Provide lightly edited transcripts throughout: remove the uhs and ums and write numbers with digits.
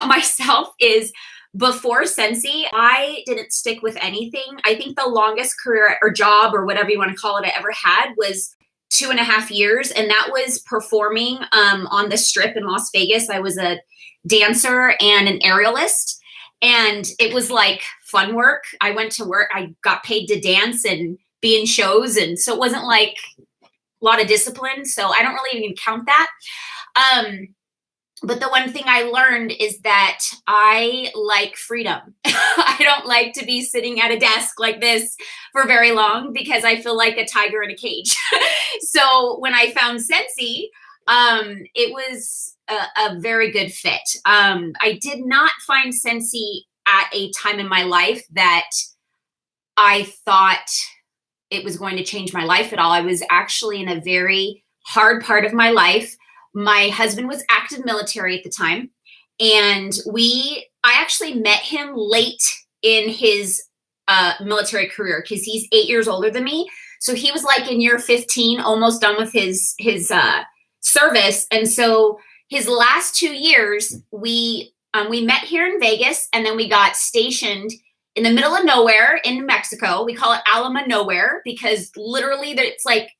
myself is before Scentsy, I didn't stick with anything. I think the longest career or job or whatever you want to call it I ever had was 2.5 years. And that was performing on the strip in Las Vegas. I was a dancer and an aerialist. And it was like fun work. I went to work, I got paid to dance and be in shows. And so it wasn't like a lot of discipline. So I don't really even count that. But the one thing I learned is that I like freedom. I don't like to be sitting at a desk like this for very long because I feel like a tiger in a cage. So when I found Scentsy, it was a very good fit. I did not find Scentsy at a time in my life that I thought it was going to change my life at all. I was actually in a very hard part of my life. My husband was active military at the time, and I actually met him late in his military career because he's 8 years older than me. So he was like in year 15, almost done with his service. And so his last 2 years, we met here in Vegas, and then we got stationed in the middle of nowhere in New Mexico. We call it Alama Nowhere because literally it's like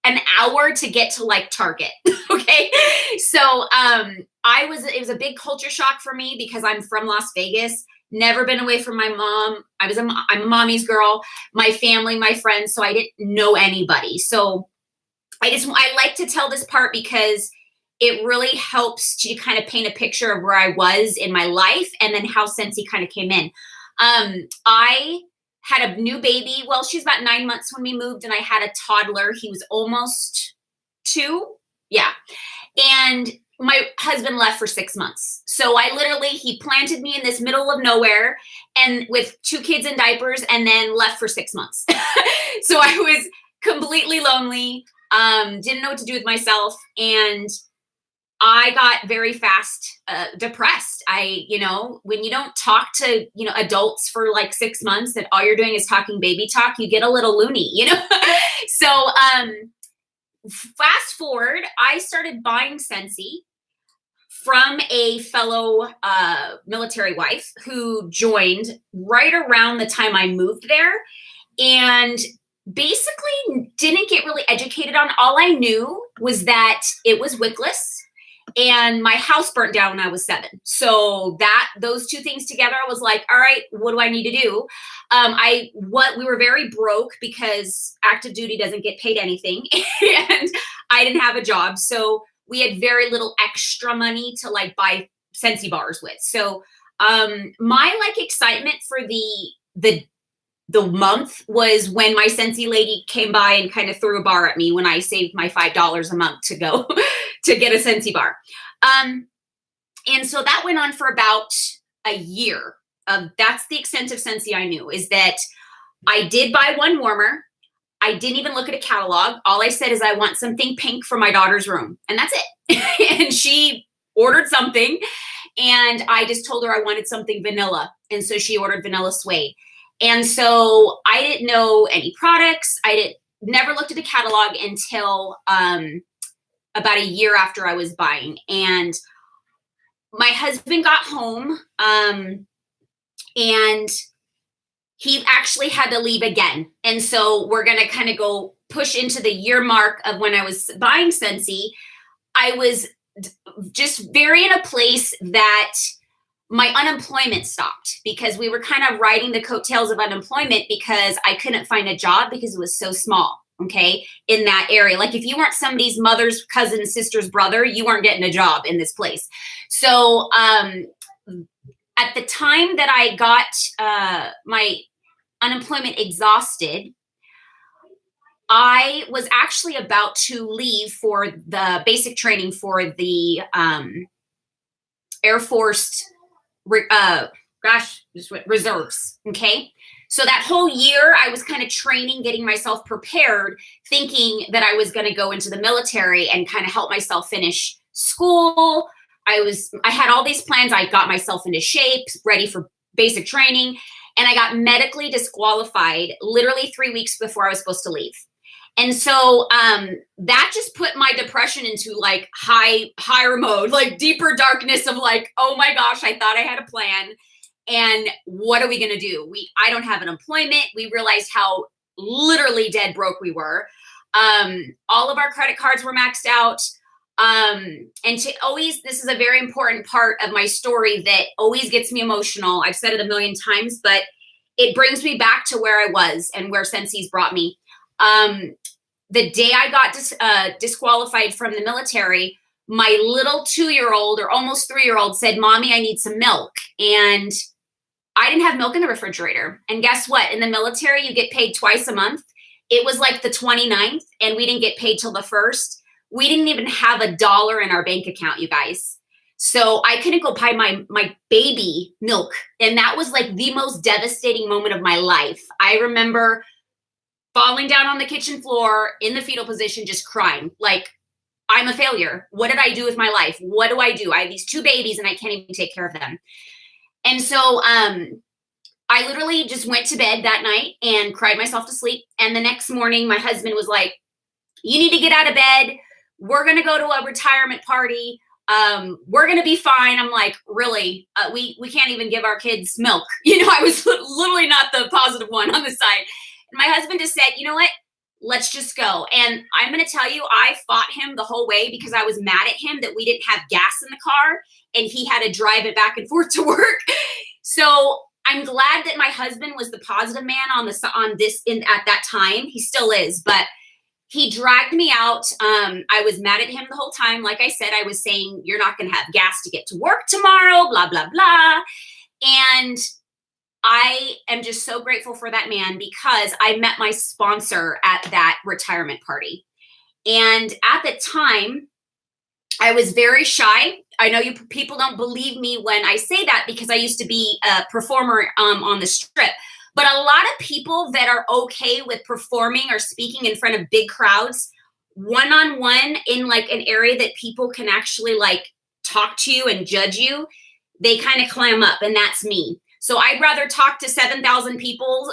an hour to get to like Target. Okay. So it was a big culture shock for me because I'm from Las Vegas, never been away from my mom. I'm a mommy's girl, my family, my friends. So I didn't know anybody. So I like to tell this part because it really helps to kind of paint a picture of where I was in my life and then how Scentsy kind of came in. I had a new baby. Well, she's about 9 months when we moved, and I had a toddler. He was almost 2. Yeah. And my husband left for 6 months. So he planted me in this middle of nowhere and with 2 kids in diapers and then left for 6 months. So I was completely lonely, didn't know what to do with myself. And I got very fast depressed. When you don't talk to, adults for like 6 months and all you're doing is talking baby talk, you get a little loony, So fast forward, I started buying Scentsy from a fellow military wife who joined right around the time I moved there, and basically didn't get really educated on. All I knew was that it was wickless. And my house burnt down when I was 7. So those two things together, I was like, all right, what do I need to do? We were very broke because active duty doesn't get paid anything. And I didn't have a job. So we had very little extra money to like buy Scentsy bars with. So my like excitement for the month was when my Scentsy lady came by and kind of threw a bar at me when I saved my $5 a month to go to get a Scentsy bar. And so that went on for about a year. That's the extent of Scentsy I knew, is that I did buy one warmer. I didn't even look at a catalog. All I said is I want something pink for my daughter's room. And that's it. And she ordered something, and I just told her I wanted something vanilla. And so she ordered vanilla suede. And so I didn't know any products. Never looked at the catalog until about a year after I was buying. And my husband got home and he actually had to leave again. And so we're going to kind of go push into the year mark of when I was buying Scentsy. I was just very in a place that my unemployment stopped because we were kind of riding the coattails of unemployment because I couldn't find a job because it was so small, okay, in that area. Like if you weren't somebody's mother's cousin, sister's brother, you weren't getting a job in this place. So at the time that I got my unemployment exhausted, I was actually about to leave for the basic training for the Air Force reserves. Okay. So that whole year I was kind of training, getting myself prepared, thinking that I was going to go into the military and kind of help myself finish school. I had all these plans. I got myself into shape, ready for basic training. And I got medically disqualified literally 3 weeks before I was supposed to leave. And so that just put my depression into like higher mode, like deeper darkness of like, oh my gosh, I thought I had a plan. And what are we going to do? I don't have an employment. We realized how literally dead broke we were. All of our credit cards were maxed out. And to always, this is a very important part of my story that always gets me emotional. I've said it a million times, but it brings me back to where I was and where Scentsy's brought me. The day I got disqualified from the military, my little 2-year-old or almost 3-year-old said, Mommy, I need some milk. And I didn't have milk in the refrigerator. And guess what? In the military, you get paid twice a month. It was like the 29th, and we didn't get paid till the 1st. We didn't even have $1 in our bank account, you guys. So I couldn't go buy my baby milk. And that was like the most devastating moment of my life. I remember falling down on the kitchen floor in the fetal position, just crying. Like, I'm a failure. What did I do with my life? What do I do? I have these 2 babies and I can't even take care of them. And so I literally just went to bed that night and cried myself to sleep. And the next morning, my husband was like, you need to get out of bed. We're going to go to a retirement party. We're going to be fine. I'm like, really? We can't even give our kids milk. You know, I was literally not the positive one on the side. And my husband just said, you know what? Let's just go. And I'm going to tell you, I fought him the whole way because I was mad at him that we didn't have gas in the car and he had to drive it back and forth to work. So I'm glad that my husband was the positive man at that time. He still is, but he dragged me out. I was mad at him the whole time. Like I said, I was saying, you're not going to have gas to get to work tomorrow, blah, blah, blah. And I am just so grateful for that man because I met my sponsor at that retirement party. And at the time, I was very shy. I know people don't believe me when I say that because I used to be a performer on the Strip. But a lot of people that are okay with performing or speaking in front of big crowds, one-on-one in like an area that people can actually like talk to you and judge you, they kind of clam up, and that's me. So I'd rather talk to 7,000 people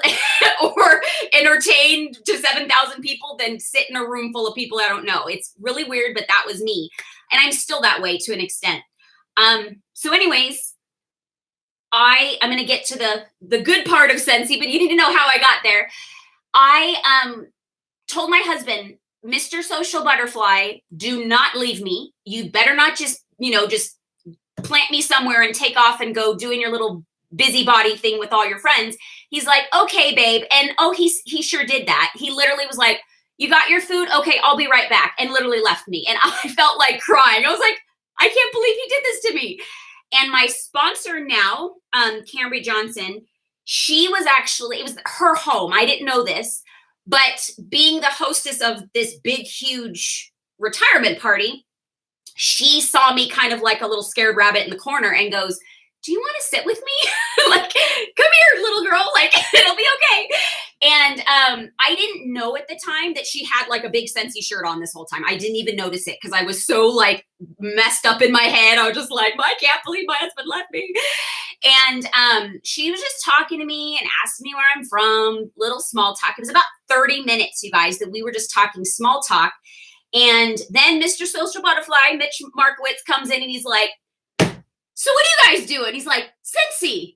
or entertain to 7,000 people than sit in a room full of people I don't know. It's really weird, but that was me. And I'm still that way to an extent. So anyways, I'm going to get to the good part of Scentsy, but you need to know how I got there. I told my husband, Mr. Social Butterfly, do not leave me. You better not just plant me somewhere and take off and go doing your little busybody thing with all your friends. He's like, okay, babe. And he sure did that. He literally was like, you got your food? Okay, I'll be right back. And literally left me. And I felt like crying. I was like, I can't believe he did this to me. And my sponsor now, Cambry Johnson, it was her home. I didn't know this, but being the hostess of this big, huge retirement party, she saw me kind of like a little scared rabbit in the corner and goes, do you want to sit with me? Like, come here, little girl, like, it'll be okay. And I didn't know at the time that she had like a big Scentsy shirt on this whole time. I didn't even notice it because I was so like messed up in my head. I was just like, I can't believe my husband left me. And she was just talking to me and asked me where I'm from, little small talk. It was about 30 minutes, you guys, that we were just talking small talk. And then Mr. Social Butterfly, Mitch Markowitz, comes in and he's like, so what are you guys doing? He's like, Scentsy.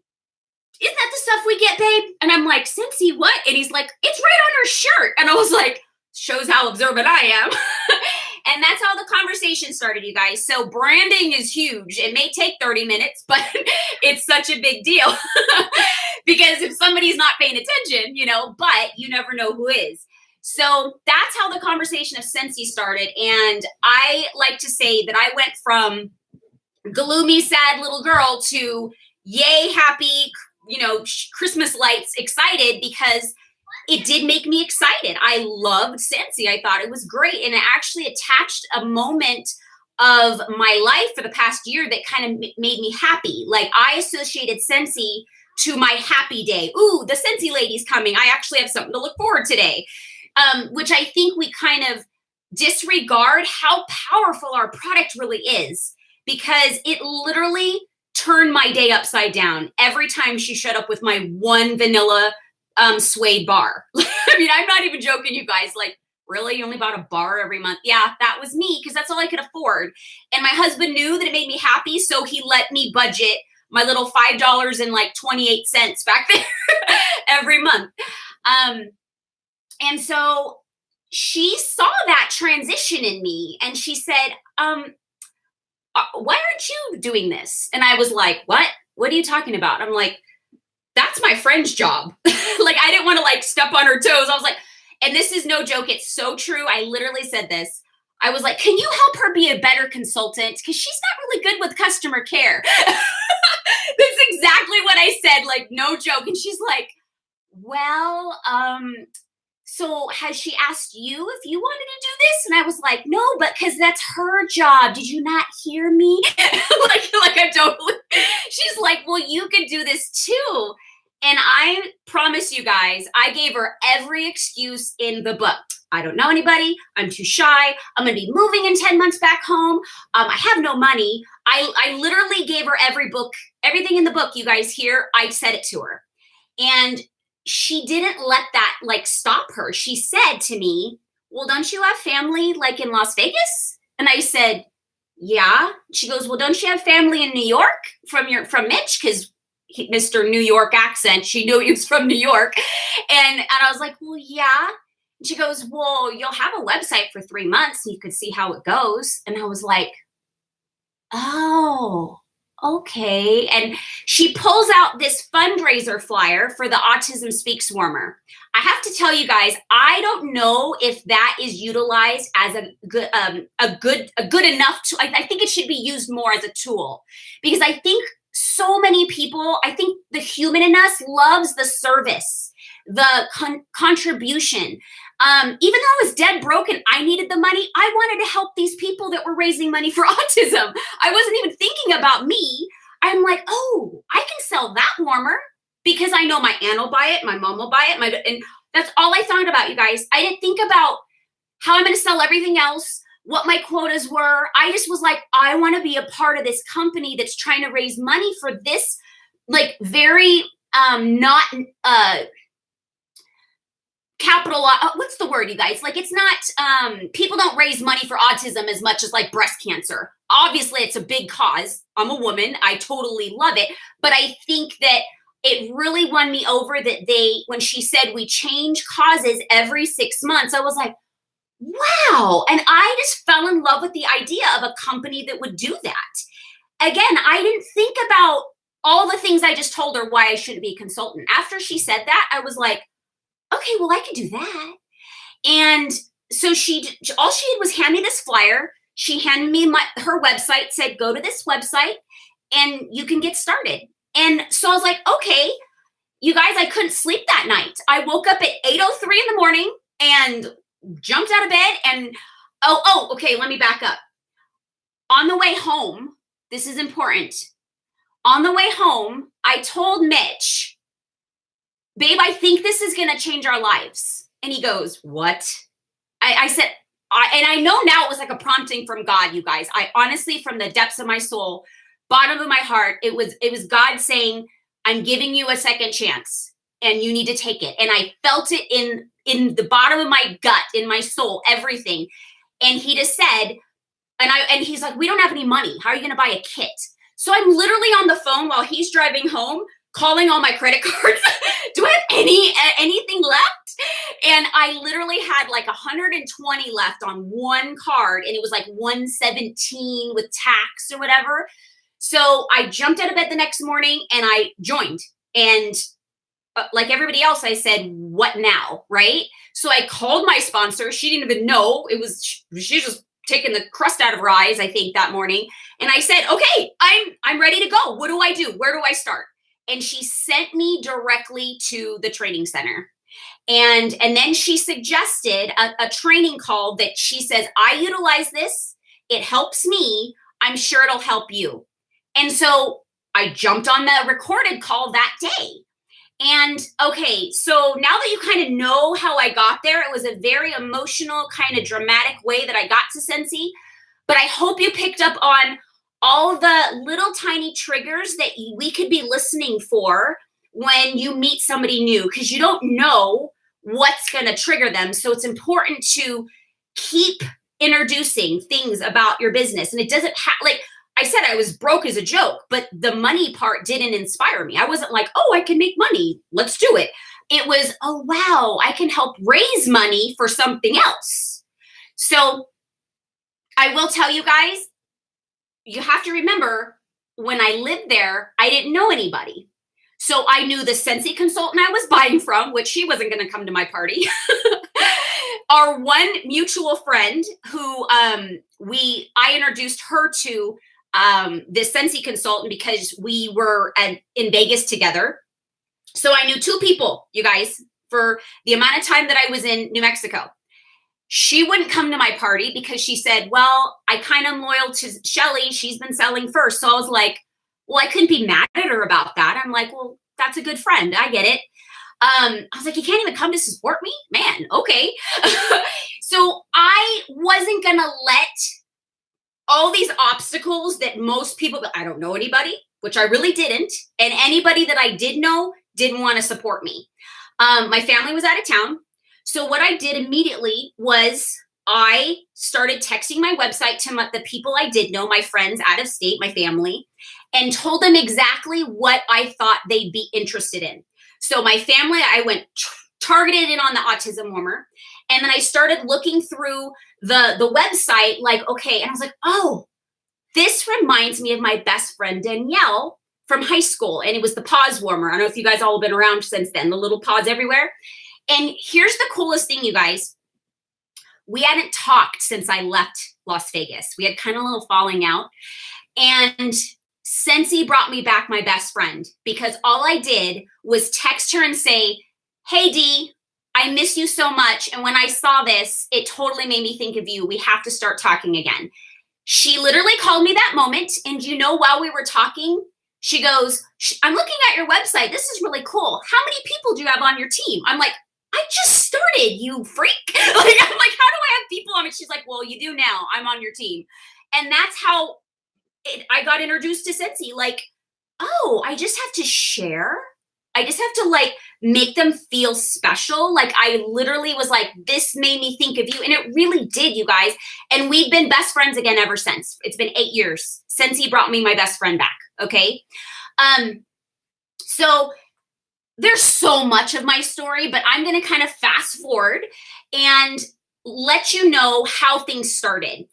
Isn't that the stuff we get, babe? And I'm like, Scentsy, what? And he's like, it's right on her shirt. And I was like, shows how observant I am. And that's how the conversation started, you guys. So branding is huge. It may take 30 minutes, but it's such a big deal. Because if somebody's not paying attention, but you never know who is. So that's how the conversation of Scentsy started. And I like to say that I went from gloomy, sad little girl to yay, happy, Christmas lights, excited, because it did make me excited. I loved Scentsy. I thought it was great. And it actually attached a moment of my life for the past year that kind of made me happy. Like I associated Scentsy to my happy day. Ooh, the Scentsy lady's coming. I actually have something to look forward to today. Which I think we kind of disregard how powerful our product really is, because it literally turned my day upside down every time she showed up with my one vanilla suede bar. I mean, I'm not even joking, you guys. Like really? You only bought a bar every month? Yeah, that was me because that's all I could afford. And my husband knew that it made me happy, so he let me budget my little $5.28 back there every month. Um, and so she saw that transition in me and she said, why aren't you doing this? And I was like, what? What are you talking about? I'm like, that's my friend's job. Like, I didn't want to like step on her toes. I was like, and this is no joke. It's so true. I literally said this. I was like, can you help her be a better consultant? Because she's not really good with customer care. That's exactly what I said. Like, no joke. And she's like, well, so has she asked you if you wanted to do this? And I was like, no, but because that's her job. Did you not hear me? like I'm totally, she's like, well, you could do this too. And I promise you guys, I gave her every excuse in the book. I don't know anybody. I'm too shy. I'm going to be moving in 10 months back home. I have no money. I literally gave her everything in the book, you guys hear. I said it to her. And she didn't let that like stop her. She said to me, well, don't you have family like in Las Vegas? And I said, yeah. She goes, well, don't you have family in New York from Mitch? Because Mr. New York accent, she knew he was from New York. And I was like, well, yeah. And she goes, well, you'll have a website for 3 months and you could see how it goes. And I was like, oh, okay. And she pulls out this fundraiser flyer for the Autism Speaks Warmer. I have to tell you guys, I don't know if that is utilized as a good enough tool. I think it should be used more as a tool because I think so many people, I think the human in us loves the service, the contribution. Even though I was dead broke and I needed the money, I wanted to help these people that were raising money for autism. I wasn't even thinking about me. I'm like, oh, I can sell that warmer because I know my aunt will buy it, my mom will buy it, and that's all I thought about, you guys. I didn't think about how I'm going to sell everything else, what my quotas were. I just was like, I want to be a part of this company that's trying to raise money for this, like very not capital, what's the word, you guys? Like, it's not, people don't raise money for autism as much as like breast cancer. Obviously, it's a big cause. I'm a woman. I totally love it. But I think that it really won me over that when she said we change causes every 6 months, I was like, wow. And I just fell in love with the idea of a company that would do that. Again, I didn't think about all the things I just told her why I shouldn't be a consultant. After she said that, I was like, okay, well, I could do that. And so all she did was hand me this flyer. She handed me her website, said, go to this website and you can get started. And so I was like, okay, you guys, I couldn't sleep that night. I woke up at 8:03 in the morning and jumped out of bed and, okay, let me back up. On the way home, this is important. On the way home, I told Mitch, babe, I think this is going to change our lives. And he goes, what? I said, and I know now it was like a prompting from God, you guys. I honestly, from the depths of my soul, bottom of my heart, it was God saying, I'm giving you a second chance and you need to take it. And I felt it in the bottom of my gut, in my soul, everything. And he just said, and he's like, we don't have any money. How are you going to buy a kit? So I'm literally on the phone while he's driving home, calling all my credit cards. Do I have anything left? And I literally had like 120 left on one card, and it was like 117 with tax or whatever. So I jumped out of bed the next morning and I joined. And like everybody else, I said, what now? Right? So I called my sponsor. She didn't even know. She just taking the crust out of her eyes, I think, that morning. And I said, okay, I'm ready to go. What do I do? Where do I start? And she sent me directly to the training center. And then she suggested a training call that she says, I utilize this. It helps me. I'm sure it'll help you. And so I jumped on the recorded call that day. And okay, so now that you kind of know how I got there, it was a very emotional, kind of dramatic way that I got to Scentsy. But I hope you picked up on all the little tiny triggers that we could be listening for when you meet somebody new, because you don't know what's going to trigger them. So it's important to keep introducing things about your business. And it doesn't have, like I said, I was broke as a joke, but the money part didn't inspire me. I wasn't like, oh, I can make money, let's do it. It was, oh, wow, I can help raise money for something else. So I will tell you guys, you have to remember, when I lived there, I didn't know anybody. So I knew the Scentsy consultant I was buying from, which she wasn't going to come to my party. Our one mutual friend who I introduced her to this Scentsy consultant because we were in Vegas together. So I knew 2 people, you guys, for the amount of time that I was in New Mexico. She wouldn't come to my party because she said, well, I kind of am loyal to Shelly. She's been selling first. So I was like, well, I couldn't be mad at her about that. I'm like, well, that's a good friend. I get it. I was like, you can't even come to support me? Man, okay. So I wasn't going to let all these obstacles that most people, I don't know anybody, which I really didn't. And anybody that I did know didn't want to support me. My family was out of town. So what I did immediately was I started texting my website to the people I did know, my friends out of state, my family, and told them exactly what I thought they'd be interested in. So my family, I went targeted in on the autism warmer. And then I started looking through the website like, okay. And I was like, oh, this reminds me of my best friend, Danielle, from high school. And it was the pause warmer. I don't know if you guys all have been around since then, the little paws everywhere. And here's the coolest thing, you guys. We hadn't talked since I left Las Vegas. We had kind of a little falling out. And Scentsy brought me back my best friend because all I did was text her and say, hey, Dee, I miss you so much. And when I saw this, it totally made me think of you. We have to start talking again. She literally called me that moment. And while we were talking, she goes, I'm looking at your website. This is really cool. How many people do you have on your team? I'm like, I just started, you freak. I'm like, how do I have people on it? She's like, well, you do now. I'm on your team. And that's how I got introduced to Scentsy. Like, oh, I just have to share. I just have to make them feel special. Like I literally was like, this made me think of you. And it really did, you guys. And we've been best friends again ever since. It's been 8 years. Scentsy brought me my best friend back. Okay. So there's so much of my story, but I'm going to kind of fast forward and let you know how things started.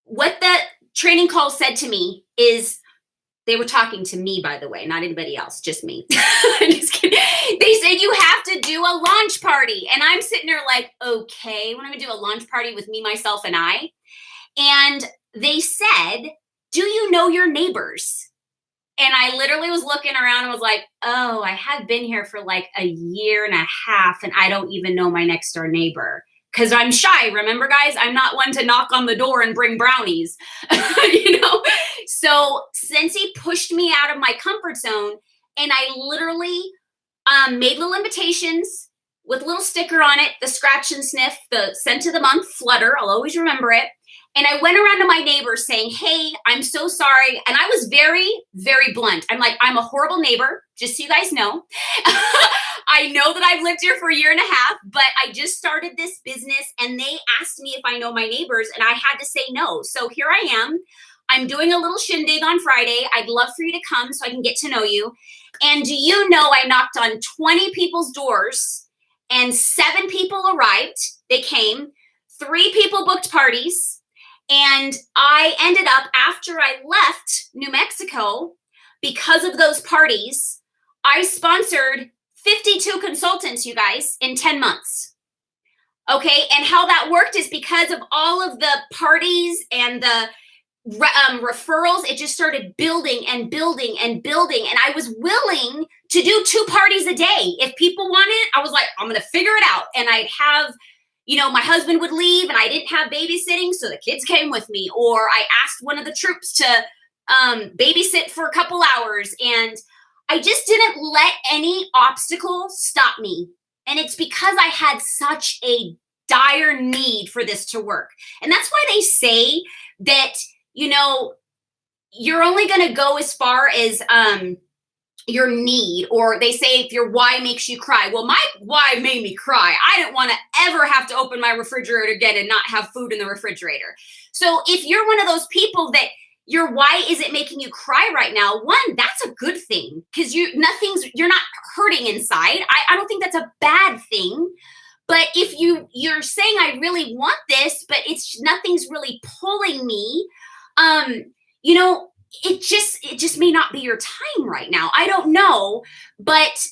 What the training call said to me is, they were talking to me, by the way, not anybody else, just me. Just kidding. They said, you have to do a launch party. And I'm sitting there like, okay, when I'm going to do a launch party with me, myself, and I. And they said, do you know your neighbors? And I literally was looking around and was like, oh, I have been here for like a year and a half, and I don't even know my next door neighbor. Because I'm shy, remember, guys? I'm not one to knock on the door and bring brownies, So Scentsy pushed me out of my comfort zone, and I literally made little invitations with a little sticker on it, the scratch and sniff, the scent of the month, Flutter. I'll always remember it. And I went around to my neighbors saying, hey, I'm so sorry. And I was very, very blunt. I'm like, I'm a horrible neighbor, just so you guys know. I know that I've lived here for a year and a half, but I just started this business and they asked me if I know my neighbors and I had to say no. So here I am. I'm doing a little shindig on Friday. I'd love for you to come so I can get to know you. And do you know I knocked on 20 people's doors and 7 people arrived. They came. 3 people booked parties. And I ended up, after I left New Mexico, because of those parties, I sponsored 52 consultants, you guys, in 10 months. Okay. And how that worked is because of all of the parties and the referrals, it just started building and building and building. And I was willing to do 2 parties a day. If people wanted it, I was like, I'm going to figure it out. And I'd have, my husband would leave and I didn't have babysitting, so the kids came with me. Or I asked one of the troops to babysit for a couple hours. And I just didn't let any obstacle stop me. And it's because I had such a dire need for this to work. And that's why they say that, you're only going to go as far as your need, or they say if your why makes you cry. Well, my why made me cry. I didn't want to ever have to open my refrigerator again and not have food in the refrigerator. So if you're one of those people that your why isn't making you cry right now, one, that's a good thing, because you're not hurting inside. I don't think that's a bad thing. But if you're saying I really want this, but nothing's really pulling me, um, you know, it just may not be your time right now. I don't know, but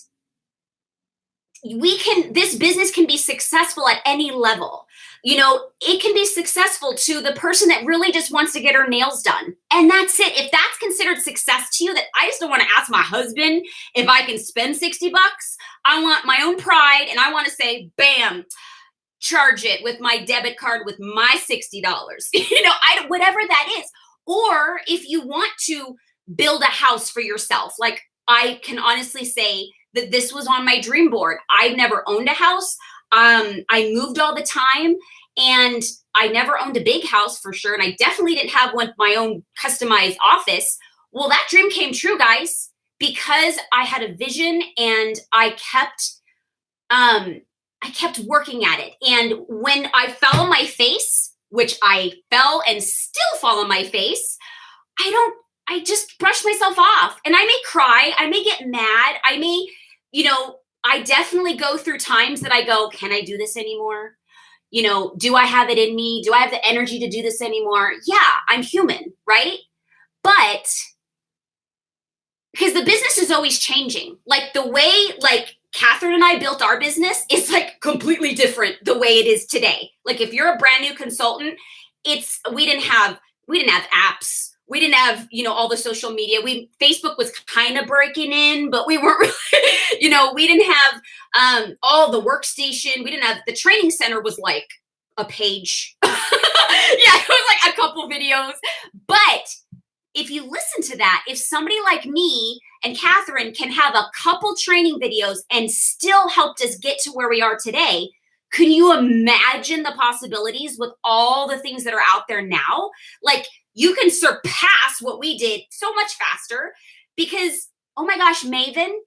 this business can be successful at any level. It can be successful to the person that really just wants to get her nails done. And that's it. If that's considered success to you, that I just don't want to ask my husband if I can spend $60. I want my own pride, and I want to say, bam, charge it with my debit card with my $60. Whatever that is. Or if you want to build a house for yourself, like I can honestly say that this was on my dream board. I've never owned a house. I moved all the time, and I never owned a big house for sure. And I definitely didn't have my own customized office. Well, that dream came true, guys, because I had a vision, and I kept working at it. And when I fell on my face, which I fell and still fall on my face, I just brush myself off, and I may cry. I may get mad. I may, I definitely go through times that I go, can I do this anymore? Do I have it in me? Do I have the energy to do this anymore? Yeah, I'm human, right? But because the business is always changing. Like the way, Catherine and I built our business is completely different the way it is today. Like if you're a brand new consultant, we didn't have apps. We didn't have, all the social media. Facebook was kind of breaking in, but we weren't really, we didn't have all the workstation. We didn't have, the training center was like a page. Yeah, it was like a couple videos. But if you listen to that, if somebody like me and Catherine can have a couple training videos and still helped us get to where we are today, can you imagine the possibilities with all the things that are out there now? Like, you can surpass what we did so much faster because, oh my gosh, Maven,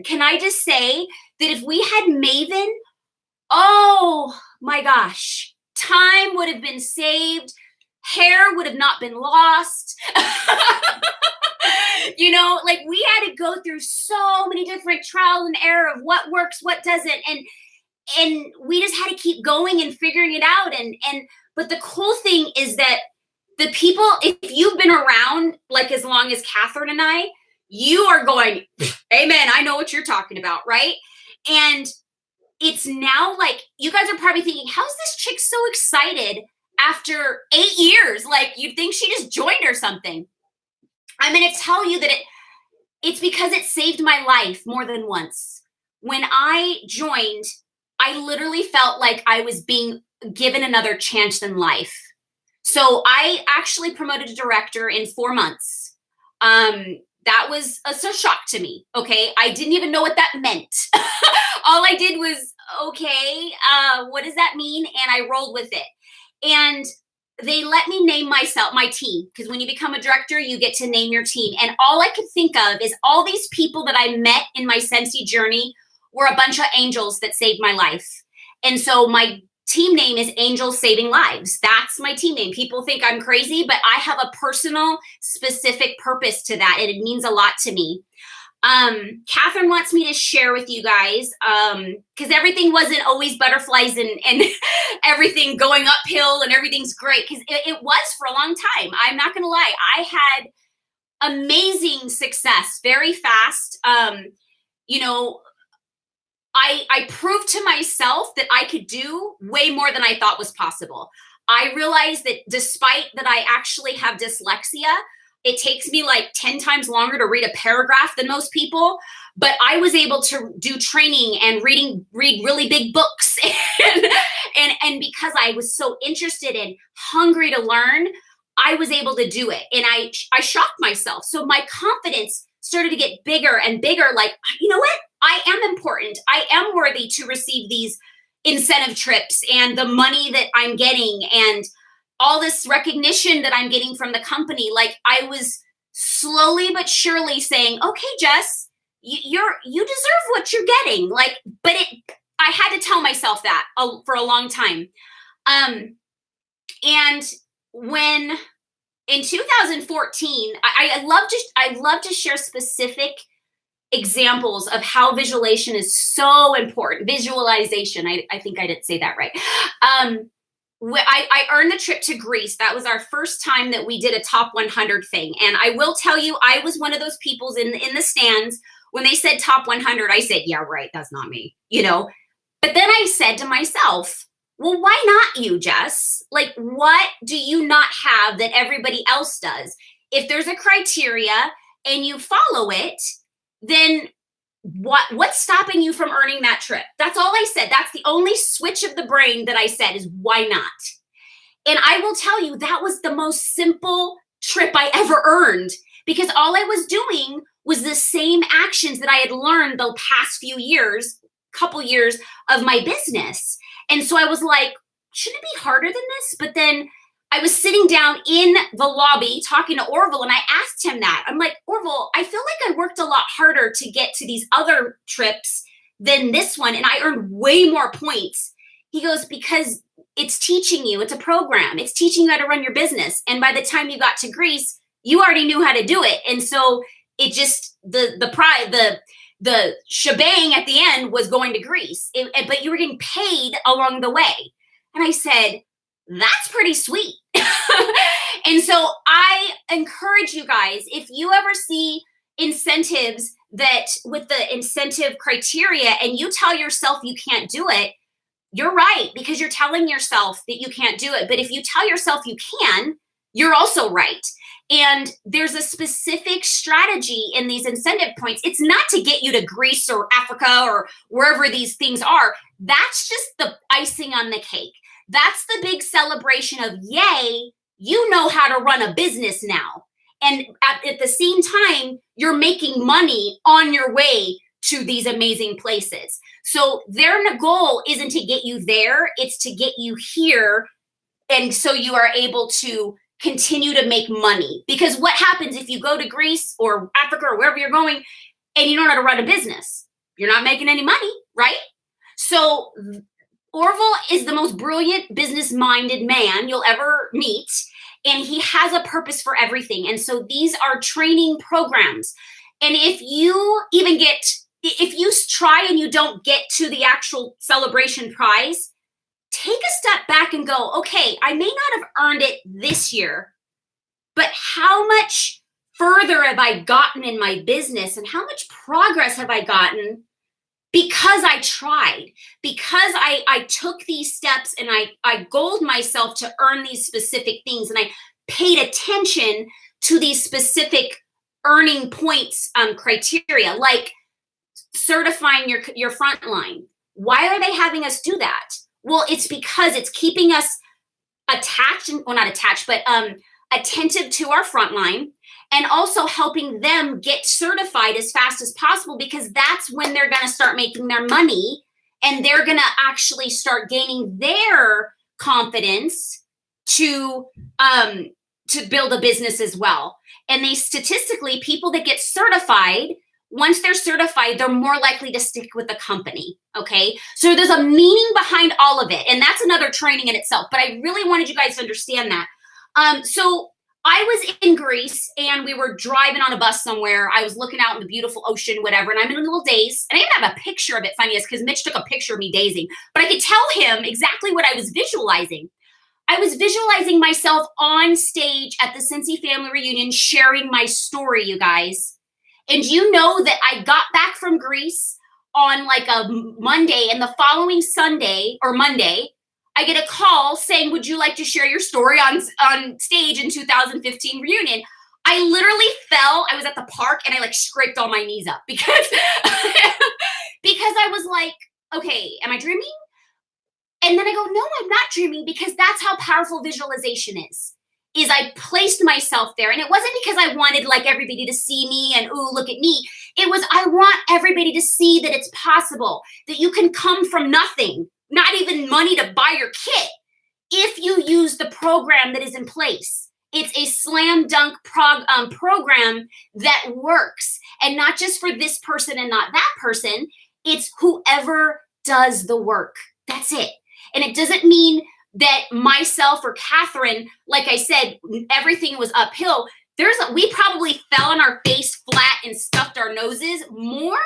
can I just say that if we had Maven, oh my gosh, time would have been saved. Hair would have not been lost. We had to go through so many different trial and error of what works, what doesn't. And we just had to keep going and figuring it out. But the cool thing is that the people, if you've been around as long as Catherine and I, you are going, amen, I know what you're talking about, right? And it's now you guys are probably thinking, how's this chick so excited after 8 years? You'd think she just joined or something. I'm going to tell you that it's because it saved my life more than once. When I joined, I literally felt like I was being given another chance in life. So I actually promoted to director in 4 months. That was a shock to me. Okay. I didn't even know what that meant. All I did was, okay, what does that mean? And I rolled with it. And they let me name my team. Because when you become a director, you get to name your team. And all I could think of is all these people that I met in my Scentsy journey were a bunch of angels that saved my life. And so my team name is Angels Saving Lives. That's my team name. People think I'm crazy, but I have a personal, specific purpose to that, and it means a lot to me. Catherine wants me to share with you guys, because everything wasn't always butterflies and everything going uphill and everything's great, because it was for a long time. I'm not going to lie. I had amazing success very fast. I proved to myself that I could do way more than I thought was possible. I realized that despite that I actually have dyslexia, it takes me 10 times longer to read a paragraph than most people, but I was able to do training and read really big books. and because I was so interested and hungry to learn, I was able to do it. And I shocked myself. So my confidence started to get bigger and bigger. You know what? I am important. I am worthy to receive these incentive trips and the money that I'm getting and all this recognition that I'm getting from the company. I was slowly but surely saying, okay, Jess, you deserve what you're getting. Like, but I had to tell myself that for a long time. And when in 2014, I love to share specific examples of how visualization is so important. Visualization. I think I didn't say that right. I earned the trip to Greece. That was our first time that we did a top 100 thing. And I will tell you, I was one of those people in the stands. When they said top 100, I said, yeah, right. That's not me, you know? But then I said to myself, well, why not you, Jess? Like, what do you not have that everybody else does? If there's a criteria and you follow it, then what's stopping you from earning that trip? That's all I said. That's the only switch of the brain that I said is why not? And I will tell you, that was the most simple trip I ever earned, because all I was doing was the same actions that I had learned the past few years, couple years of my business. And so I was like, shouldn't it be harder than this? But then I was sitting down in the lobby talking to Orville, and I asked him that. I'm like, Orville, I feel like I worked a lot harder to get to these other trips than this one, and I earned way more points. He goes, because it's teaching you. It's a program. It's teaching you how to run your business. And by the time you got to Greece, you already knew how to do it. And so it just, the shebang at the end was going to Greece, but you were getting paid along the way. And I said, that's pretty sweet. And so I encourage you guys, if you ever see incentives that with the incentive criteria and you tell yourself you can't do it, you're right, because you're telling yourself that you can't do it. But if you tell yourself you can, you're also right. And there's a specific strategy in these incentive points. It's not to get you to Greece or Africa or wherever these things are. That's just the icing on the cake. That's the big celebration of, yay, you know how to run a business now. And at the same time, you're making money on your way to these amazing places. So their goal isn't to get you there, it's to get you here. And so you are able to continue to make money. Because what happens if you go to Greece or Africa or wherever you're going and you don't know how to run a business? You're not making any money, right? So Orville is the most brilliant business-minded man you'll ever meet, and he has a purpose for everything. And so these are training programs. And if you try and you don't get to the actual celebration prize, take a step back and go, okay, I may not have earned it this year, but how much further have I gotten in my business and how much progress have I gotten because I tried, because I took these steps and I goaled myself to earn these specific things, and I paid attention to these specific earning points criteria, like certifying your front line. Why are they having us do that? Well, it's because it's keeping us attached, well, not attached, but attentive to our front line, and also helping them get certified as fast as possible, because that's when they're going to start making their money and they're going to actually start gaining their confidence to build a business as well. And statistically, people that get certified, once they're certified, they're more likely to stick with the company, okay? So there's a meaning behind all of it, and that's another training in itself, but I really wanted you guys to understand that. So I was in Greece, and we were driving on a bus somewhere. I was looking out in the beautiful ocean, whatever, and I'm in a little daze, and I even have a picture of it, funniest, because Mitch took a picture of me dazing, but I could tell him exactly what I was visualizing. I was visualizing myself on stage at the Scentsy family reunion sharing my story, you guys. And you know that I got back from Greece on like a Monday, and the following Sunday or Monday, I get a call saying, would you like to share your story on stage in 2015 reunion? I literally fell. I was at the park and I like scraped all my knees up because I was like, okay, am I dreaming? And then I go, no, I'm not dreaming, because that's how powerful visualization is I placed myself there. And it wasn't because I wanted like everybody to see me and, ooh, look at me. It was, I want everybody to see that it's possible, that you can come from nothing, not even money to buy your kit, if you use the program that is in place. It's a slam dunk program that works. And not just for this person and not that person, it's whoever does the work. That's it. And it doesn't mean that myself or Catherine, like I said, everything was uphill. We probably fell on our face flat and stuffed our noses more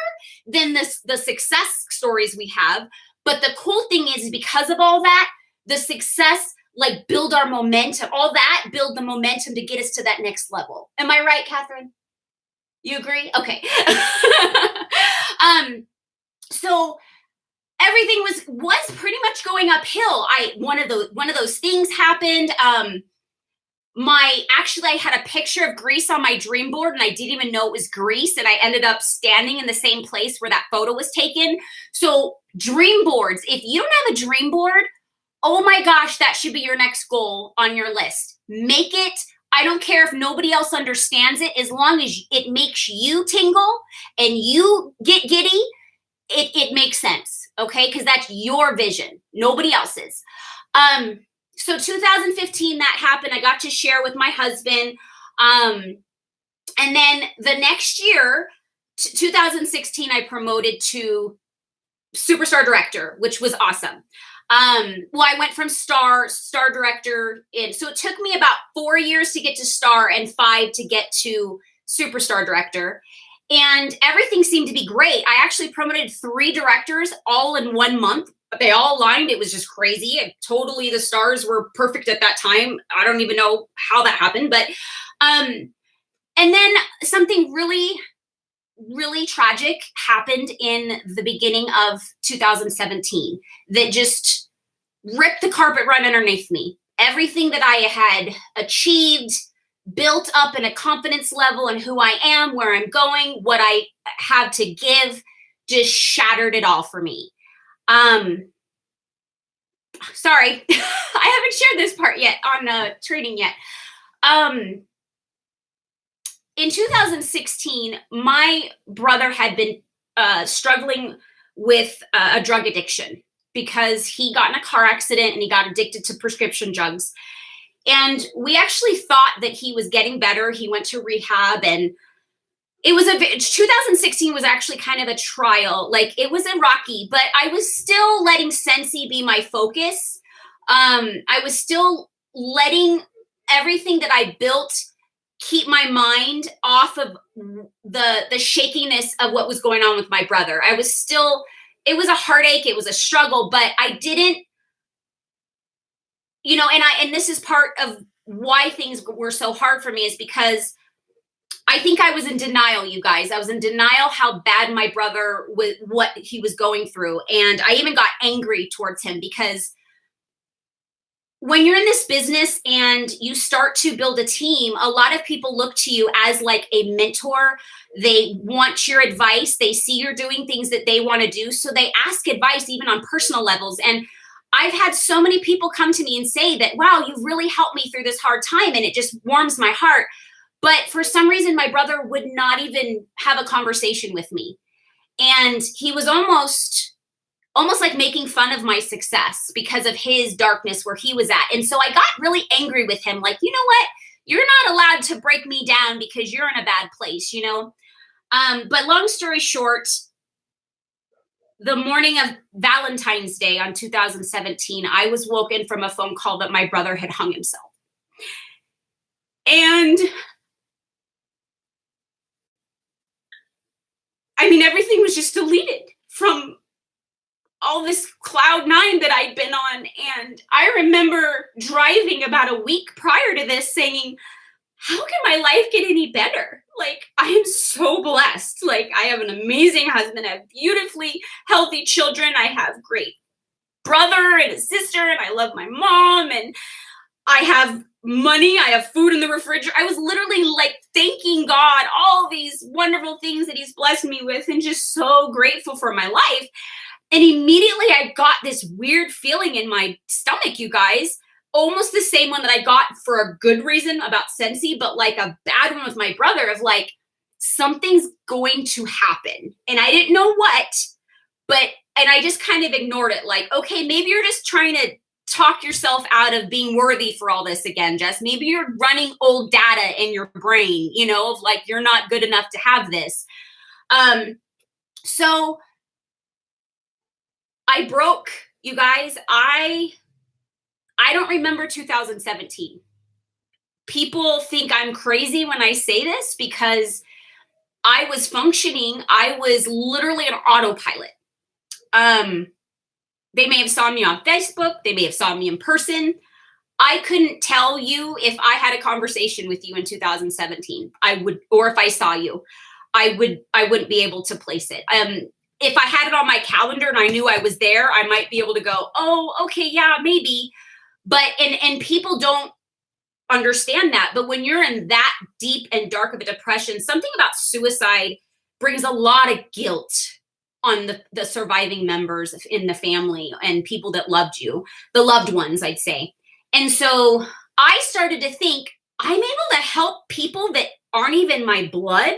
than the success stories we have. But the cool thing is because of all that, the success like build our momentum, all that build the momentum to get us to that next level. Am I right, Catherine? You agree? Okay. So everything was pretty much going uphill. One of those things happened. I had a picture of Greece on my dream board and I didn't even know it was Greece, and I ended up standing in the same place where that photo was taken. So dream boards, if you don't have a dream board, oh my gosh, that should be your next goal on your list. Make it. I don't care if nobody else understands it, as long as it makes you tingle and you get giddy, it makes sense, okay? Because that's your vision, nobody else's. So 2015, that happened. I got to share with my husband. And then the next year, 2016, I promoted to superstar director, which was awesome. Well, I went from star director so it took me about 4 years to get to star and 5 to get to superstar director. And everything seemed to be great. I actually promoted 3 directors all in 1 month. They all aligned. It was just crazy. The stars were perfect at that time. I don't even know how that happened, but, and then something really, really tragic happened in the beginning of 2017 that just ripped the carpet right underneath me. Everything that I had achieved, built up in a confidence level and who I am, where I'm going, what I have to give, just shattered it all for me. Sorry, I haven't shared this part yet on training yet. In 2016, my brother had been struggling with a drug addiction because he got in a car accident and he got addicted to prescription drugs. And we actually thought that he was getting better. He went to rehab, and 2016 was actually kind of a trial. Like, it was a rocky, but I was still letting Scentsy be my focus. I was still letting everything that I built keep my mind off of the shakiness of what was going on with my brother. It was a heartache. It was a struggle, but I didn't, and this is part of why things were so hard for me, is because I think I was in denial, you guys. I was in denial how bad my brother was, what he was going through. And I even got angry towards him, because when you're in this business and you start to build a team, a lot of people look to you as like a mentor. They want your advice. They see you're doing things that they want to do. So they ask advice even on personal levels. And I've had so many people come to me and say that, wow, you've really helped me through this hard time. And it just warms my heart. But for some reason, my brother would not even have a conversation with me. And he was almost like making fun of my success because of his darkness where he was at. And so I got really angry with him. Like, you know what? You're not allowed to break me down because you're in a bad place, But long story short, the morning of Valentine's Day on 2017, I was woken from a phone call that my brother had hung himself. And everything was just deleted from all this cloud 9 that I'd been on. And I remember driving about a week prior to this saying, how can my life get any better? Like, I am so blessed. Like, I have an amazing husband. I have beautifully healthy children. I have great brother and a sister, and I love my mom, and I have money. I have food in the refrigerator. I was literally like thanking God, all these wonderful things that he's blessed me with, and just so grateful for my life. And immediately I got this weird feeling in my stomach, you guys, almost the same one that I got for a good reason about Scentsy, but like a bad one with my brother, of like, something's going to happen. And I didn't know what, and I just kind of ignored it. Like, okay, maybe you're just trying to talk yourself out of being worthy for all this again, Jess. Maybe you're running old data in your brain, you know, of like, you're not good enough to have this. So I broke, you guys, I don't remember 2017. People think I'm crazy when I say this because I was functioning. I was literally on autopilot. They may have saw me on Facebook. They may have saw me in person. I couldn't tell you if I had a conversation with you in 2017. I would, or if I saw you, I wouldn't be able to place it. If I had it on my calendar and I knew I was there, I might be able to go, oh, okay, yeah, maybe. But, and people don't understand that. But when you're in that deep and dark of a depression, something about suicide brings a lot of guilt on the surviving members in the family and people that loved you, the loved ones, I'd say. And so I started to think, I'm able to help people that aren't even my blood,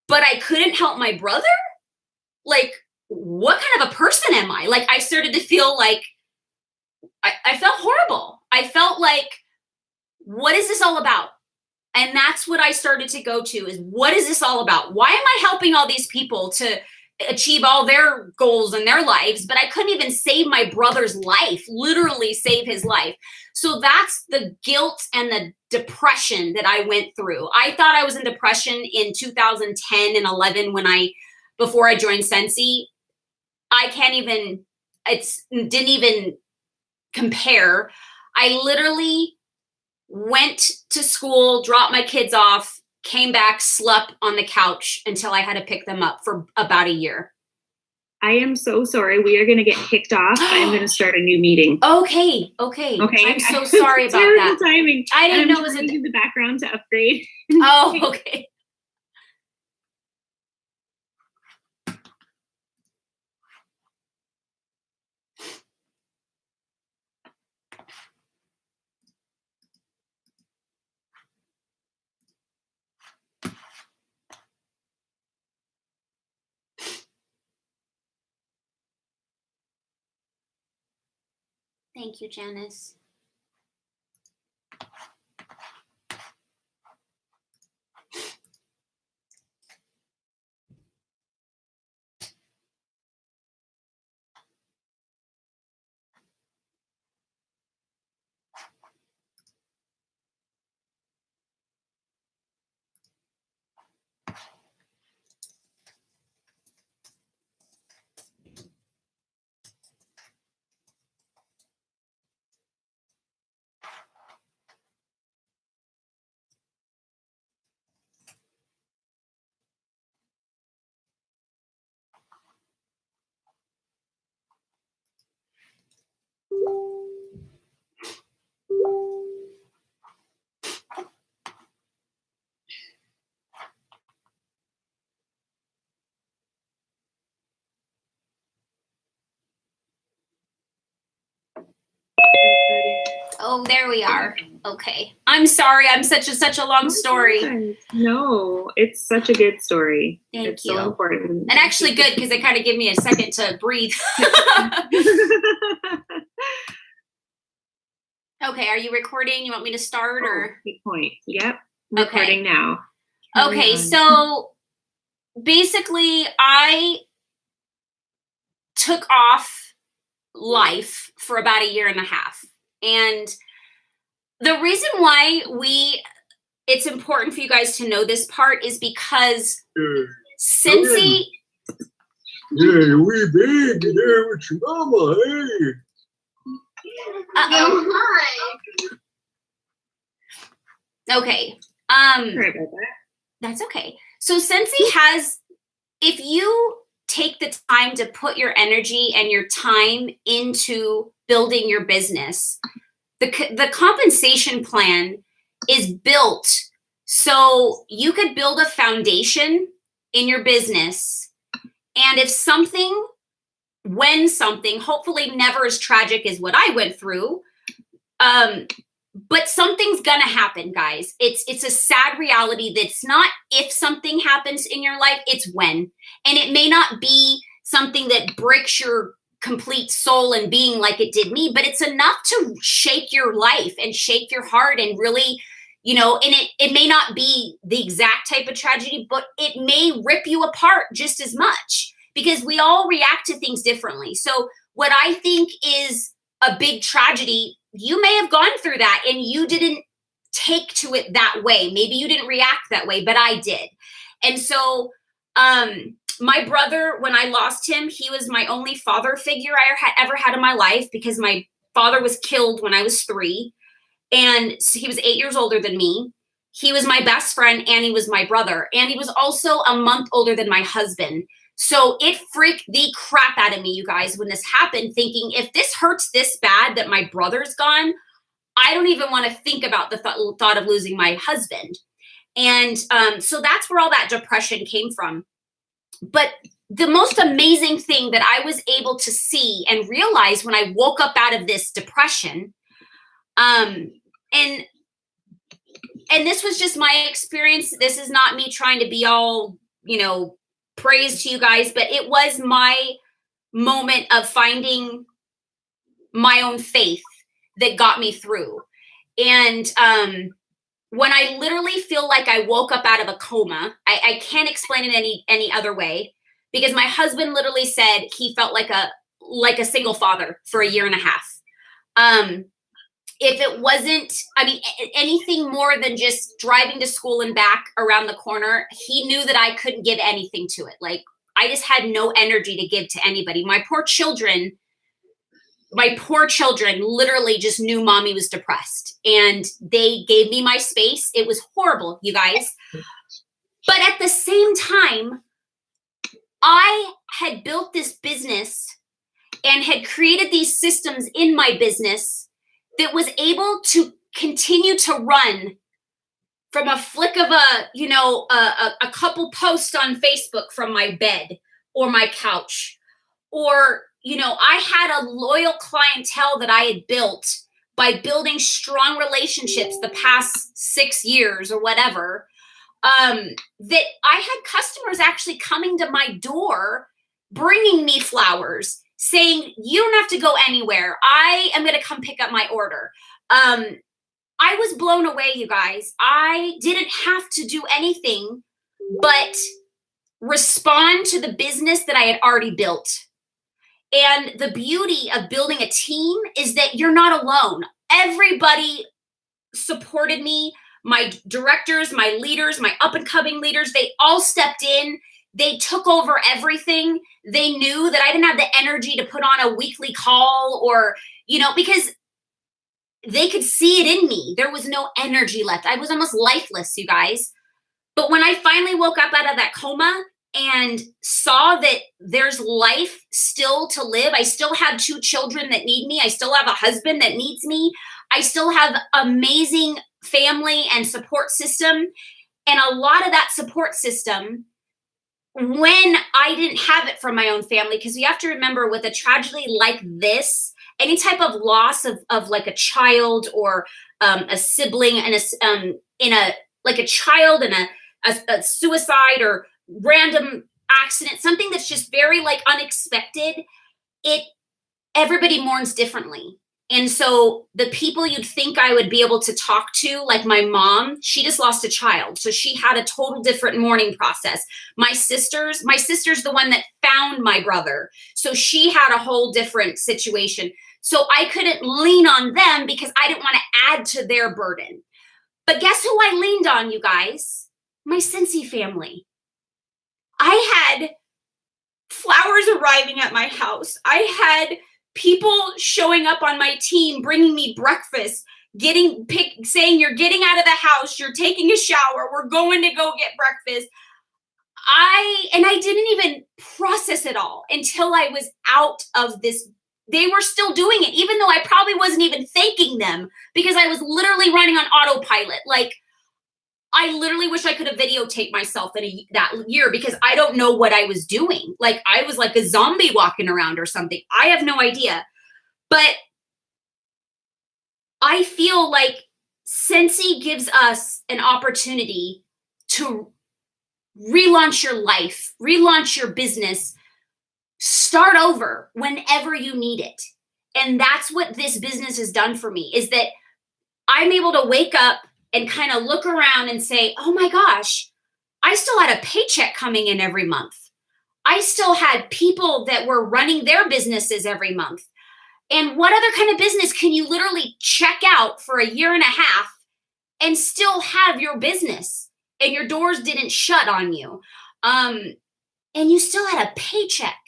but I couldn't help my brother? Like, what kind of a person am I? Like, I started to feel like, I felt horrible. I felt like, what is this all about? And that's what I started to go to is, what is this all about? Why am I helping all these people to achieve all their goals in their lives, but I couldn't even save my brother's life, literally save his life. So that's the guilt and the depression that I went through. I thought I was in depression in 2010 and 11 before I joined Scentsy. I can't even, didn't even compare. I literally went to school, dropped my kids off, came back, slept on the couch until I had to pick them up for about a year. I am so sorry. We are going to get kicked off. I'm going to start a new meeting. Okay. I'm so sorry about that. Timing. I didn't know it was in the background to upgrade. Oh, okay. Thank you, Janice. Oh, there we are. Okay. I'm sorry. I'm such a long story. No, it's such a good story. Thank you. So important. And actually good because it kind of gave me a second to breathe. Okay. Are you recording? You want me to start or? Good point. Yep. Recording now. Okay. So basically I took off life for about a year and a half. And the reason why it's important for you guys to know this part is because Scentsy. Yeah, we big there with your mama, hey. Hi. Okay. Sorry about that. That's okay. So Scentsy has, if you take the time to put your energy and your time into building your business, the compensation plan is built so you could build a foundation in your business. And if when something, hopefully never as tragic as what I went through, but something's gonna happen, guys. It's a sad reality that's not if something happens in your life, it's when. And it may not be something that breaks your complete soul and being like it did me, but it's enough to shake your life and shake your heart and really, you know, and it may not be the exact type of tragedy, but it may rip you apart just as much because we all react to things differently. So what I think is a big tragedy, you may have gone through that and you didn't take to it that way. Maybe you didn't react that way, but I did. And so, my brother, when I lost him, he was my only father figure I ever had in my life because my father was killed when I was 3. And so he was 8 years older than me. He was my best friend and he was my brother. And he was also a month older than my husband. So it freaked the crap out of me, you guys, when this happened, thinking if this hurts this bad that my brother's gone, I don't even want to think about the thought of losing my husband. And so that's where all that depression came from. But the most amazing thing that I was able to see and realize when I woke up out of this depression, and this was just my experience. This is not me trying to be all, you know, praise to you guys, but it was my moment of finding my own faith that got me through. And when I literally feel like I woke up out of a coma, I can't explain it any other way, because my husband literally said he felt like a single father for 1.5 years. If it wasn't, I mean, anything more than just driving to school and back around the corner, he knew that I couldn't give anything to it. Like, I just had no energy to give to anybody. My poor children literally just knew mommy was depressed and they gave me my space. It was horrible, you guys. But at the same time, I had built this business and had created these systems in my business that was able to continue to run from a flick of a couple posts on Facebook from my bed or my couch. Or, you know, I had a loyal clientele that I had built by building strong relationships the past 6 years or whatever, that I had customers actually coming to my door, bringing me flowers, saying, you don't have to go anywhere. I am going to come pick up my order. I was blown away, you guys. I didn't have to do anything but respond to the business that I had already built. And the beauty of building a team is that you're not alone. Everybody supported me. My directors, my leaders, my up-and-coming leaders, they all stepped in. They took over everything. They knew that I didn't have the energy to put on a weekly call or, you know, because they could see it in me. There was no energy left. I was almost lifeless, you guys. But when I finally woke up out of that coma and saw that there's life still to live, I still have 2 children that need me. I still have a husband that needs me. I still have amazing family and support system. And a lot of that support system, when I didn't have it from my own family, because you have to remember with a tragedy like this, any type of loss of like a child or a sibling and a child and a suicide or random accident, something that's just very like unexpected, everybody mourns differently. And so the people you'd think I would be able to talk to, like my mom, she just lost a child. So she had a total different mourning process. My sister's the one that found my brother. So she had a whole different situation. So I couldn't lean on them because I didn't want to add to their burden. But guess who I leaned on, you guys? My Scentsy family. I had flowers arriving at my house. I had people showing up on my team, bringing me breakfast, saying you're getting out of the house, you're taking a shower, we're going to go get breakfast. I didn't even process it all until I was out of this. They were still doing it, even though I probably wasn't even thanking them because I was literally running on autopilot. Like, I literally wish I could have videotaped myself that year because I don't know what I was doing. Like, I was like a zombie walking around or something. I have no idea. But I feel like Scentsy gives us an opportunity to relaunch your life, relaunch your business, start over whenever you need it. And that's what this business has done for me, is that I'm able to wake up and kind of look around and say, oh my gosh, I still had a paycheck coming in every month. I still had people that were running their businesses every month. And what other kind of business can you literally check out for a year and a half and still have your business and your doors didn't shut on you? And you still had a paycheck.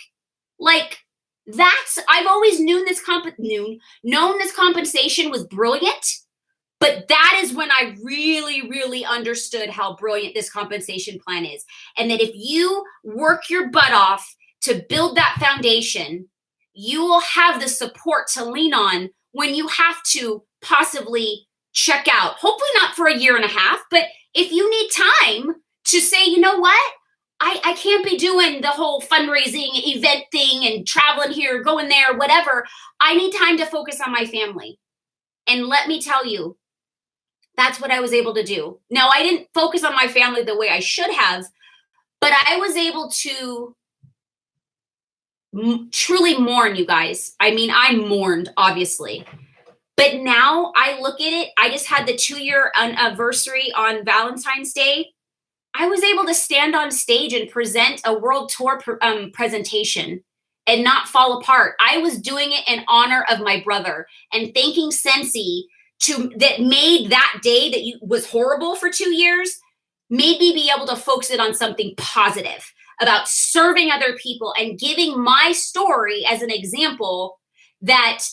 Like, I've always known this compensation was brilliant, but that is when I really, really understood how brilliant this compensation plan is. And that if you work your butt off to build that foundation, you will have the support to lean on when you have to possibly check out. Hopefully not for a year and a half, but if you need time to say, you know what? I can't be doing the whole fundraising event thing and traveling here, going there, whatever. I need time to focus on my family. And let me tell you, that's what I was able to do. Now, I didn't focus on my family the way I should have, but I was able to truly mourn, you guys. I mean, I mourned, obviously. But now I look at it, I just had the 2-year anniversary on Valentine's Day. I was able to stand on stage and present a world tour presentation and not fall apart. I was doing it in honor of my brother and thanking Scentsy that made that day that was horrible for 2 years, made me be able to focus it on something positive about serving other people and giving my story as an example that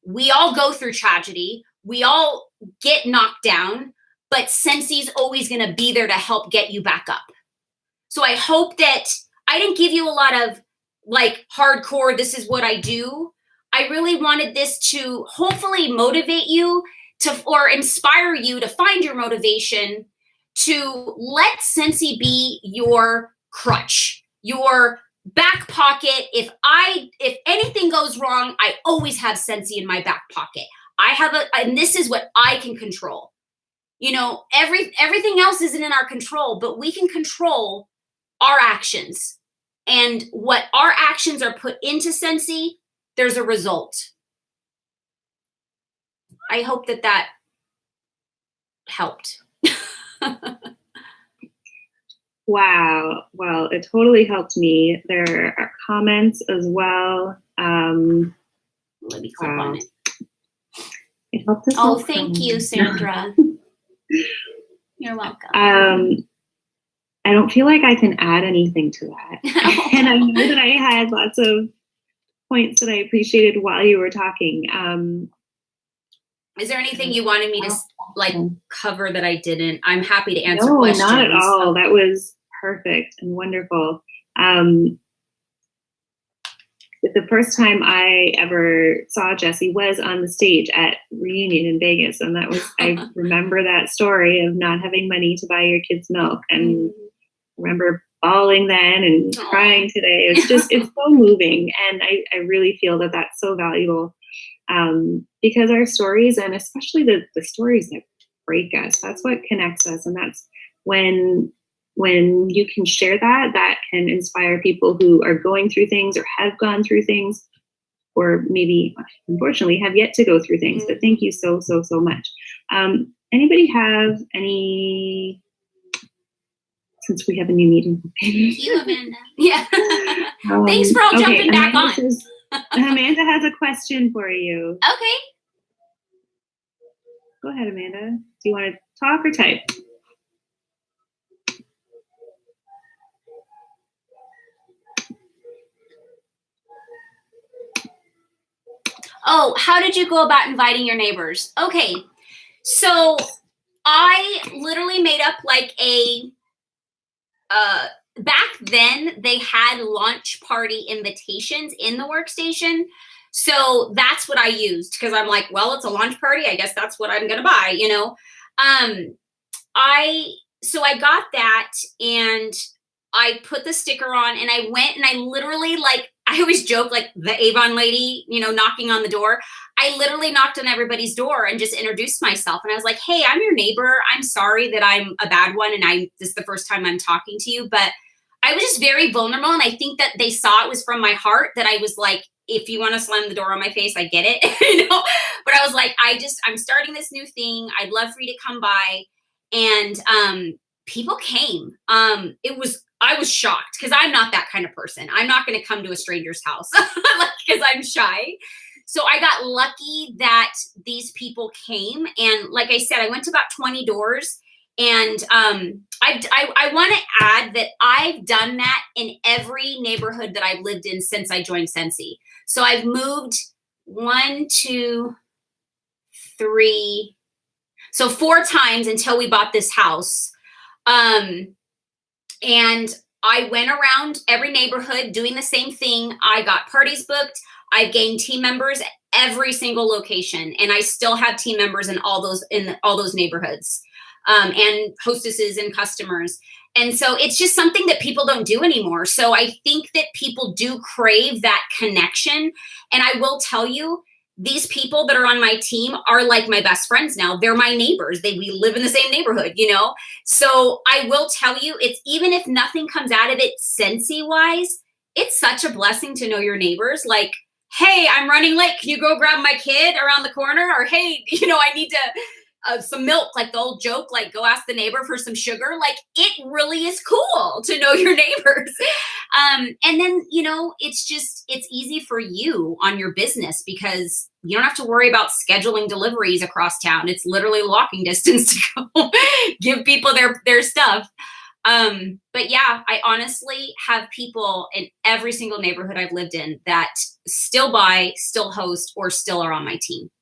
we all go through tragedy. We all get knocked down, but Scentsy's always going to be there to help get you back up. So I hope that I didn't give you a lot of like hardcore, this is what I do. I really wanted this to hopefully motivate you or inspire you to find your motivation to let Scentsy be your crutch, your back pocket. If anything goes wrong, I always have Scentsy in my back pocket. And this is what I can control. You know, everything else isn't in our control, but we can control our actions. And what our actions are put into Scentsy, there's a result. I hope that helped. Wow. Well, it totally helped me. There are comments as well. Let me click on it. It helped us. Oh, thank you, Sandra. You're welcome. I don't feel like I can add anything to that. And I know that I had lots of points that I appreciated while you were talking. Is there anything you wanted me to cover that I didn't? I'm happy to answer questions. No, not at all. That was perfect and wonderful. The first time I ever saw Jessie was on the stage at Reunion in Vegas. And that was, I remember that story of not having money to buy your kids milk. And remember bawling then and crying today. It's so moving. And I really feel that that's so valuable. Because our stories, and especially the stories that break us, that's what connects us. And that's when you can share that can inspire people who are going through things or have gone through things, or maybe unfortunately have yet to go through things. But thank you so much. Anybody have any, since we have a new meeting? Thank you, Amanda. Yeah. Thanks for all jumping back on. Amanda has a question for you. Okay. Go ahead, Amanda. Do you want to talk or type? Oh, how did you go about inviting your neighbors? Okay. So I literally made up like back then they had launch party invitations in the workstation. So that's what I used, because I'm like, well, it's a launch party. I guess that's what I'm going to buy, you know? So I got that and I put the sticker on and I went and I literally, like, I always joke like the Avon lady, you know, knocking on the door. I literally knocked on everybody's door and just introduced myself. And I was like, hey, I'm your neighbor. I'm sorry that I'm a bad one. And this is the first time I'm talking to you, but I was just very vulnerable. And I think that they saw it was from my heart, that I was like, if you want to slam the door on my face, I get it, but I was like, I'm starting this new thing. I'd love for you to come by. And, people came. I was shocked because I'm not that kind of person. I'm not going to come to a stranger's house because I'm shy. So I got lucky that these people came. And like I said, I went to about 20 doors. And I want to add that I've done that in every neighborhood that I've lived in since I joined Scentsy. So I've moved 1, 2, 3, so 4 times until we bought this house. And I went around every neighborhood doing the same thing. I got parties booked. I've gained team members at every single location, and I still have team members in all those neighborhoods, and hostesses and customers. And so it's just something that people don't do anymore. So I think that people do crave that connection. And I will tell you, these people that are on my team are like my best friends now. They're my neighbors. We live in the same neighborhood, So I will tell you, it's, even if nothing comes out of it Scentsy wise, it's such a blessing to know your neighbors. Like, hey, I'm running late. Can you go grab my kid around the corner? Or, hey, I need to some milk, like the old joke, like go ask the neighbor for some sugar. Like, it really is cool to know your neighbors. And then, it's easy for you on your business because you don't have to worry about scheduling deliveries across town. It's literally walking distance to go give people their stuff. But yeah, I honestly have people in every single neighborhood I've lived in that still buy, still host, or still are on my team.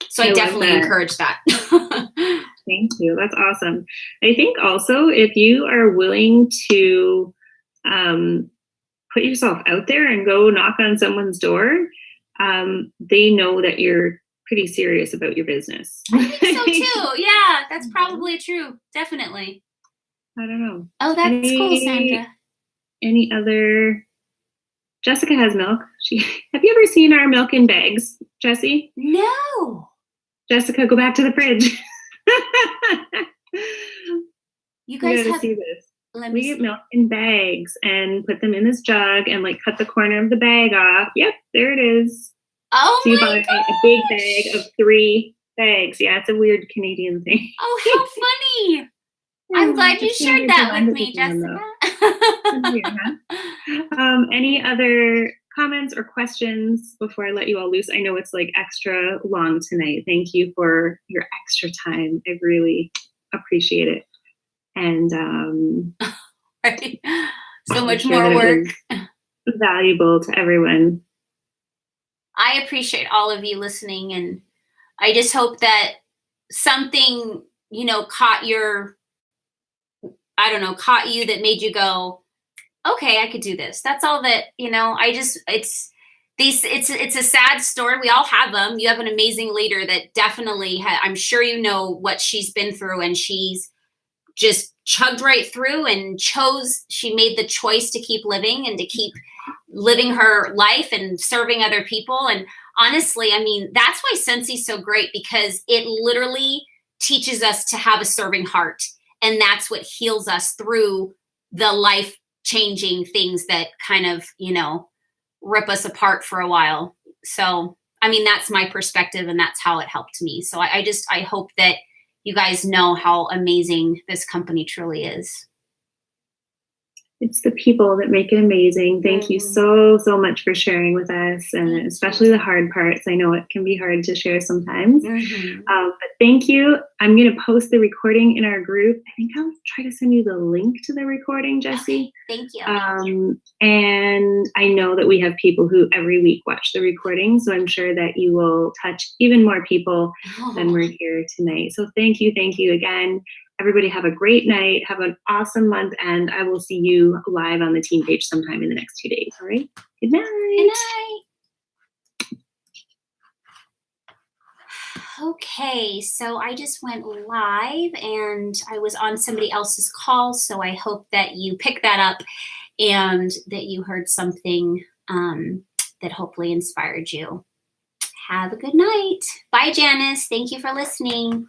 So I definitely encourage that. Thank you. That's awesome. I think also if you are willing to put yourself out there and go knock on someone's door, they know that you're pretty serious about your business. I think so too. Yeah, that's probably true. Definitely. I don't know. Oh, that's cool, Sandra. Any other? Jessica has milk. Have you ever seen our milk in bags, Jessie? No. Jessica, go back to the fridge. You guys have see this. We get milk in bags and put them in this jug and like cut the corner of the bag off. Yep, there it is. Oh, so you buy a big bag of 3 bags. Yeah, it's a weird Canadian thing. Oh, how funny. I'm glad you shared that with me, Jessica. Any other comments or questions before I let you all loose? I know it's like extra long tonight. Thank you for your extra time. I really appreciate it. And right. So much more work. Valuable to everyone. I appreciate all of you listening, and I just hope that something, caught you that made you go, okay, I could do this. That's all that, it's a sad story. We all have them. You have an amazing leader that definitely I'm sure you know what she's been through, and she's just chugged right through and she made the choice to keep living and to keep living her life and serving other people. And honestly, I mean, that's why Scentsy's so great, because it literally teaches us to have a serving heart. And that's what heals us through the life-changing things that kind of, rip us apart for a while. So, I mean, that's my perspective, and that's how it helped me. So I hope that you guys know how amazing this company truly is. It's the people that make it amazing. Thank you so much for sharing with us, and especially the hard parts. I know it can be hard to share sometimes, but thank you. I'm going to post the recording in our group. I think I'll try to send you the link to the recording, Jessie. Okay, thank you. And I know that we have people who every week watch the recording, so I'm sure that you will touch even more people than we're here tonight. So thank you again. Everybody have a great night. Have an awesome month. And I will see you live on the team page sometime in the next 2 days. All right. Good night. Good night. Okay. So I just went live and I was on somebody else's call. So I hope that you picked that up and that you heard something that hopefully inspired you. Have a good night. Bye, Janice. Thank you for listening.